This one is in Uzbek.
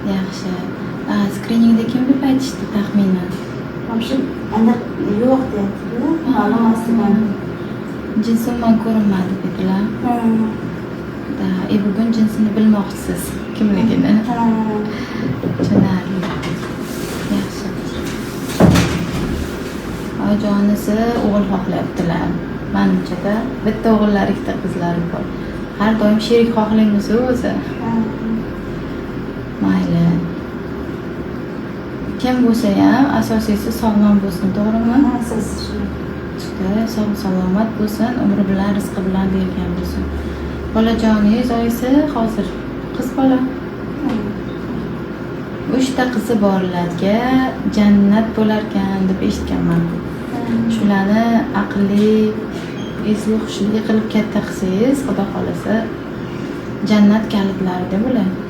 Yaxshi. Skriningda kim deb aytishdi taxminan? Shu aniq yo'q deyapti-da, ma'lum aslida. Jinsi umuman ko'rinmadi dedilar. Bugun jinsini bilmoqchisiz kimligini. Tushunarli. Yaxshi. Oyijonisi o'g'il xohlayaptilar. Menimcha-da bitta o'g'illari, ikkita qizlari bor. Har doim sherik xohlaymiz o'zi. Mayli. Kim bo'lsa ham asosiysi sog'lom bo'lsin, to'g'rimi? Asosiy shu. Sog' salomat bo'lsin, umri bilan, rizqi bilan bergan bo'lsin. Bolajoningiz oyisi hozir qiz bola. 3 ta qizi borlarga jannat bo'larkan deb eshitganman. Shularni aqlli, esli hushli qilib katta qilsangiz, xudo xolasa jannat kalitlari deb o'ylayman.